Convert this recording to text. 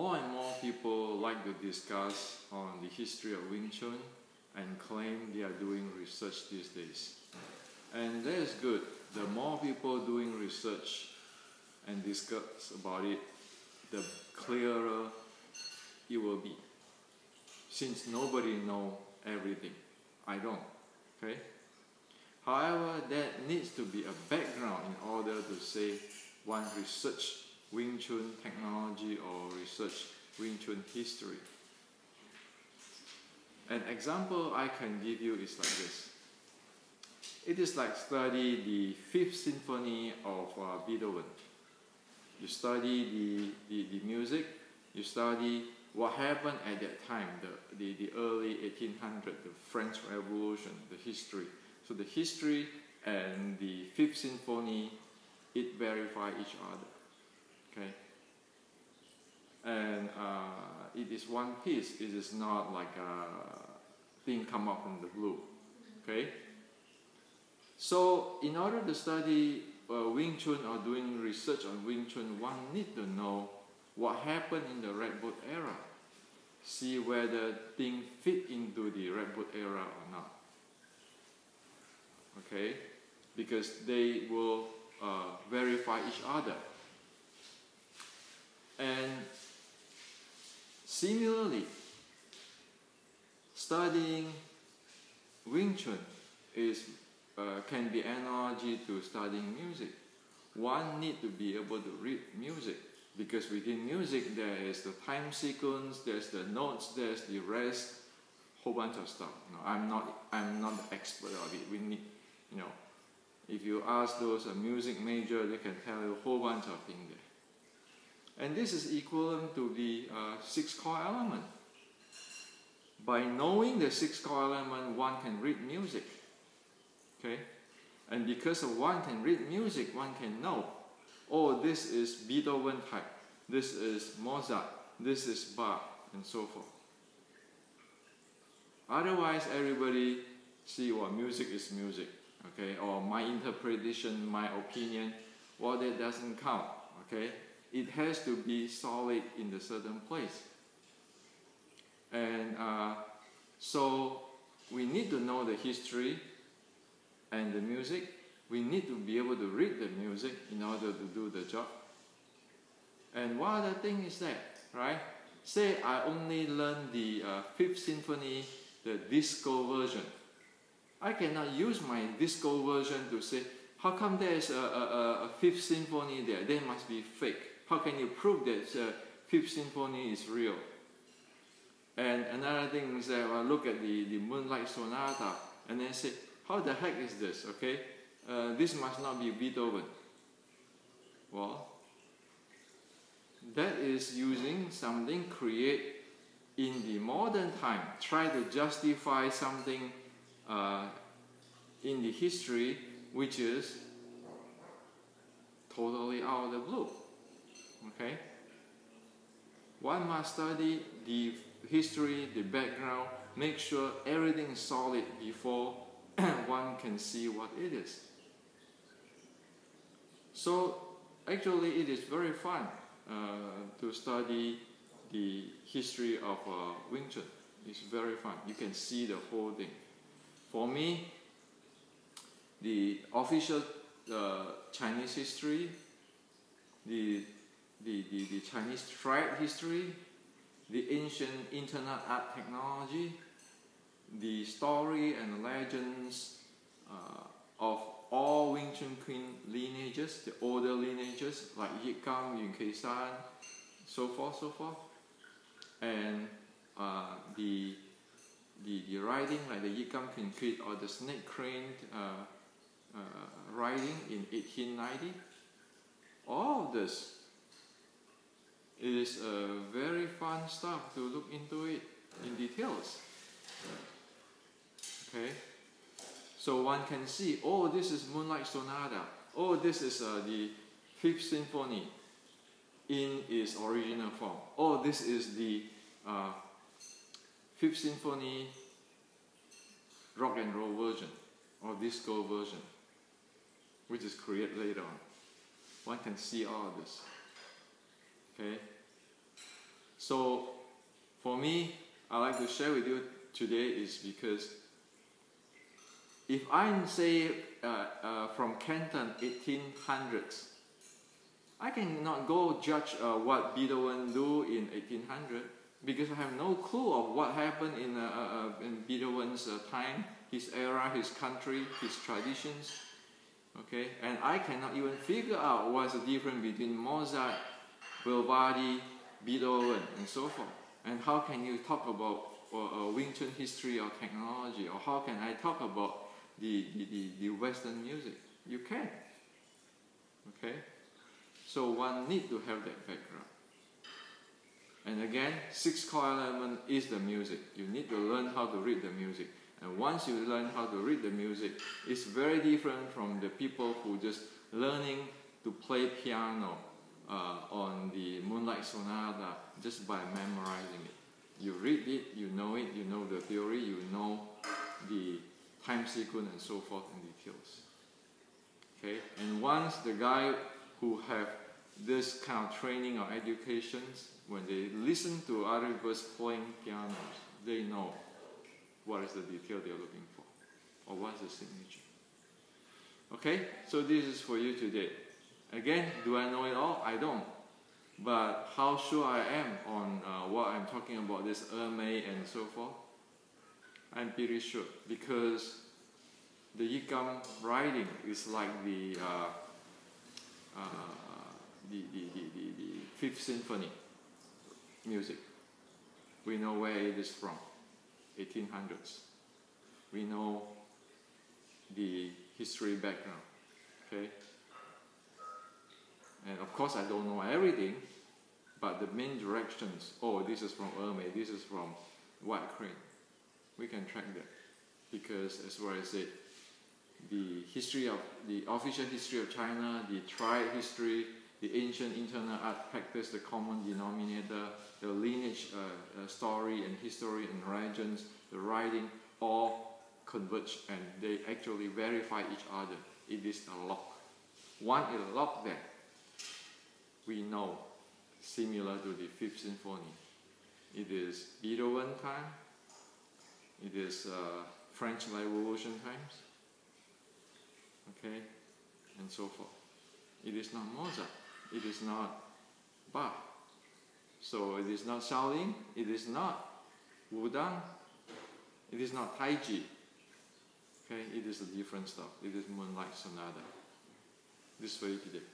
more and more people like to discuss on the history of Wing Chun and claim they are doing research these days. And that is good. The more people doing research and discuss about it, the clearer it will be. Since nobody knows everything. I don't. Okay? However, there needs to be a background in order to say one research Wing Chun technology or research Wing Chun history. An example I can give you is like this. It is like study the Fifth Symphony of Beethoven. You study the music, you study what happened at that time, the early 1800s, the French Revolution, the history. So the history and the Fifth Symphony, it verify each other. Okay? And it is one piece. It is not like a thing come up from the blue. Okay? So in order to study Wing Chun or doing research on Wing Chun, one need to know what happened in the Red Book era. See whether things fit into the Red Book era or not. Okay? Because they will verify each other. And similarly, studying Wing Chun can be analogy to studying music. One need to be able to read music, because within music there is the time sequence, there's the notes, there's the rest, whole bunch of stuff. No, I'm not the expert of it. We need, if you ask those music major, they can tell you a whole bunch of things there. And this is equivalent to the 6 core element. By knowing the 6 core element, one can read music. Okay? And because of one can read music, one can know, oh, this is Beethoven type, this is Mozart, this is Bach, and so forth. Otherwise, everybody see what music is music, okay? Or my interpretation, my opinion, well, that doesn't count, okay? It has to be solid in a certain place. And so we need to know the history and the music. We need to be able to read the music in order to do the job. And one other thing is that, right? Say I only learn the Fifth Symphony, the disco version. I cannot use my disco version to say, how come there is a Fifth Symphony there? They must be fake. How can you prove that Fifth Symphony is real? And another thing is that I look at the Moonlight Sonata and then say, how the heck is this? Okay, this must not be Beethoven. Well, that is using something created in the modern time. Try to justify something in the history which is totally out of the blue. Okay? One must study the history, the background, make sure everything is solid before one can see what it is. So actually it is very fun to study the history of Wing Chun. It's very fun. You can see the whole thing. For me, the official Chinese history, the Chinese tribe history, the ancient internet art technology, the story and legends of all Wing Chun Queen lineages, the older lineages like Yit Kam, Yun Kei San, so forth, and the writing like the Yit Kam Queen Kit or the Snake Crane writing in 1890. All of this is very fun stuff to look into it in details. Okay, so one can see, oh, this is Moonlight Sonata. Oh, this is the Fifth Symphony in its original form. Oh, this is the Fifth Symphony rock and roll version or disco version, which is created later on. One can see all of this. Okay. So for me, I like to share with you today is because if I say from Canton 1800s, I cannot go judge what Beethoven do in 1800 because I have no clue of what happened in Beethoven's time, his era, his country, his traditions. Okay, and I cannot even figure out what's the difference between Mozart, Vivaldi, Beethoven, and so forth. And how can you talk about Wing Chun history or technology, or how can I talk about the Western music? You can. Okay, so one need to have that background. And again, 6 core element is the music. You need to learn how to read the music. And once you learn how to read the music, it's very different from the people who just learning to play piano on the Moonlight Sonata just by memorizing it. You read it, you know the theory, you know the time sequence and so forth in details. Okay, and once the guy who have this kind of training or educations, when they listen to other people playing pianos, they know what is the detail they're looking for, or what's the signature. Okay, so this is for you today. Again, do I know it all? I don't. But how sure I am on what I'm talking about, this May and so forth, I'm pretty sure, because the Yikam writing is like the Fifth Symphony music. We know where it is from, 1800s. We know the history background, okay? And of course I don't know everything, but the main directions, oh, this is from Ermey, this is from White Crane. We can track that, because as what I said, the official history of China, the triad history, the ancient internal art practice, the common denominator, the lineage story and history and legends, the writing, all converge and they actually verify each other. It is a lock. One is locked there. We know, similar to the Fifth Symphony. It is Beethoven time. It is French Revolution times. Okay, and so forth. It is not Mozart. It is not Bach. So it is not Shaolin. It is not Wudang. It is not Taiji. Okay, it is a different stuff. It is Moonlight Sonata. This is for you today.